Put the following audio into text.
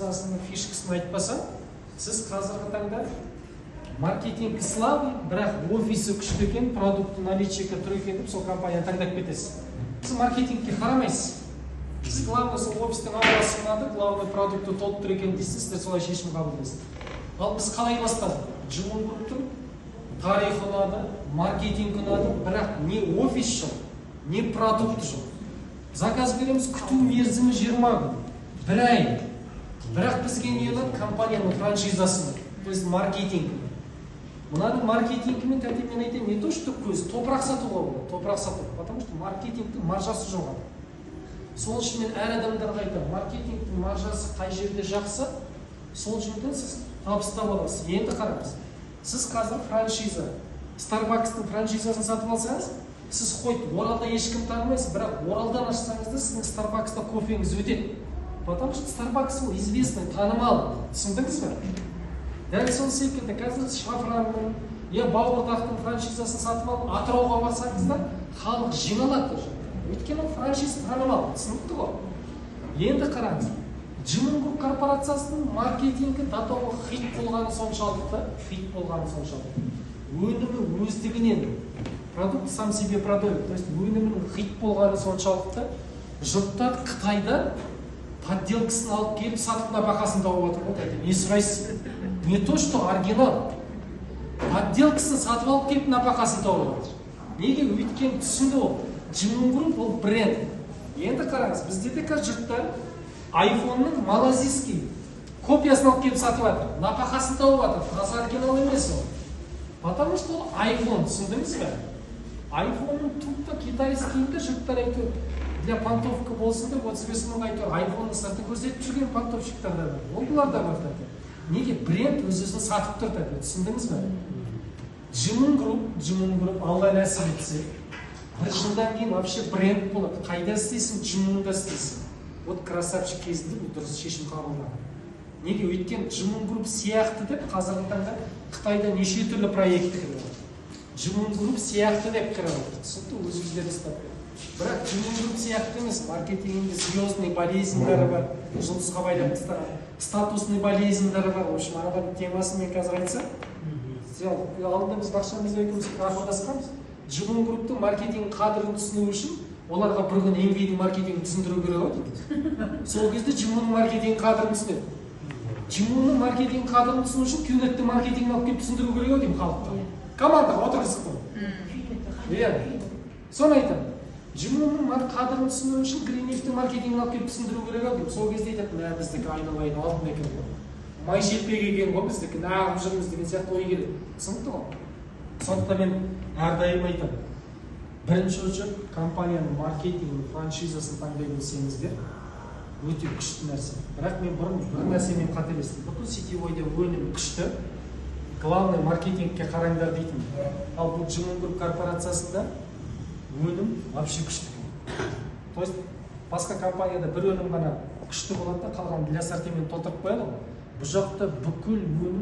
франшизасының фишкасын айтпасам, сіз қазіргі таңда маркетинг слабый, бірақ офисі күшті екен, продукты наличиеге тұр екен деп сол компанияны таңдап кетесіз. Сіз маркетингке қарамайсыз. Сіз главный сол офистің ауасы ұнады, главный продукты толып тұр екен дейсіз, сіздер солай шешім қабылдайсыз. Ал біз қалай бастадық? Жұмын Груптың тарихы ұнады, маркетинг ұнады, бірақ не офис жоқ, не продукт жоқ. Заказ береміз, күту мерзімі 20 күн, бір ай. Бірақ бізге не ұнады? Компанияның франшизасы, то есть маркетинг. Мынаның маркетингімен тәтемен айтайын, не то, что көз, топырақ сатуға болады, топырақ сату. Потому что маркетингтің маржасы жоқ. Сол үшін мен әр адамдарға айтамын, маркетингтің маржасы қай жерде жақсы, сол жерден сіз табыстап аласыз. Енді қараңыз, сіз қазір франшиза, Starbucks'тың франшизасын сатып алсаңыз, сіз қойып, Оралда ешкім танымайсыз, бірақ Оралдан ашсаңыз да сіздің Starbucks'та кофеңіз өтеді. Потому что Starbucks ол известный, танымал. Түсіндіңіз бе? Дәл сол секілді қазір Шафранның, Бауырдақтың франшизасын сатып алып, Атырауға барсаңызда халық жиналады. Өйткені франшиза танымал, түсінікті ғой. Енді қараңыз, Жұмын Груп корпорациясының маркетингі татауға хит болғаны соншалықты, өнімі өздігінен, продукт сам себе продает, то есть өнімінің хит болғаны соншалықты, жұрттар Қытайда подделкасын алып келіп сатып нәпақасын тауып отыр. Не сұрайсыз? Не то, что оригинал. Подделкасын сатып алып келіп нәпақасын тауып отыр. Неге? Өйткені түсінді ол. Жұмын Груп ол бренд. Енді қараңыз, бізде де қазір жұрттар iPhone-ның малазийский копиясын алып келіп сатып отыр. Нәпақасын тауып отыр. Таза оригинал емес ол. Потому что ол iPhone, түсіндіңіз бе? iPhone-ның тупта китайскийінде жұрттар айтыр. Для понтовка болсын деп 35 мыңға айтыр. iPhone-ның сыртын көрсетіп жүрген понтовщиктар да бар. Ол бұлар да бар тәте. Неге? Бренд өз-өзін сатып тұр тәте. Түсіндіңіз бе? Жұмын Груп, Алла нәсіп етсе, бір жылдан кейін вообще бренд болады. Қайда істейсің, Жұмында істейсің. Вот красавчик кезінде бұл дұрыс шешім қабылдаған. Неге? Өйткені Жұмын Груп сияқты деп қазіргі таңда Қытайда неше түрлі проект кіріп отыр. Жұмын Груп сияқты деп кіріп отыр. Түсінікті, өз-өздері істеп. Бірақ Жұмын Груп сияқты емес, маркетингінде звездный болезньдері бар, жұлдызға байланысты статусный болезньдері бар. В общем, араның темасын мен қазір айтсам, алдында біз бақшамызда екеуміз ақылдасқанбыз. Жұмын Груптың маркетинг қадірін түсіну үшін оларға бір күн MBA-дің маркетингін түсіндіру керек дейді. Сол кезде Жұмынның маркетинг қадірін түсінеді. Жұмынның маркетинг қадірін түсіну үшін Qnet'ті маркетингін алып келіп түсіндіру керек деймін халыққа. Командаға отырғызып қой. Соны айтамын. Жұмынның қадірін түсіну үшін Greenleaf-ті маркетингін алып келіп түсіндіру керек деймін. Сол кезде айтады, біздікі айналайын алтын екен ғой. Май жетпек екен ғой, біздікі нағып жүрміз деген сияқты ой келеді. Түсінікті ғой. Сондықтан мен әрдайым айтамын. Бірінші очередь компанияның маркетингінің франшизасын таңдай білсеңіздер, өте күшті нәрсе. Бірақ мен бір нәрсемен қателестім. Бүкіл сетевойда өнім күшті, главный маркетингке қараңдар дейтін. Ал бұл Жұмын Груп корпорациясында өнім вообще күшті. То есть басқа компанияда бір өнім ғана күшті болады да, қалған для ассортимент толтырып қояды ғой. Бұл жақта бүкіл өнім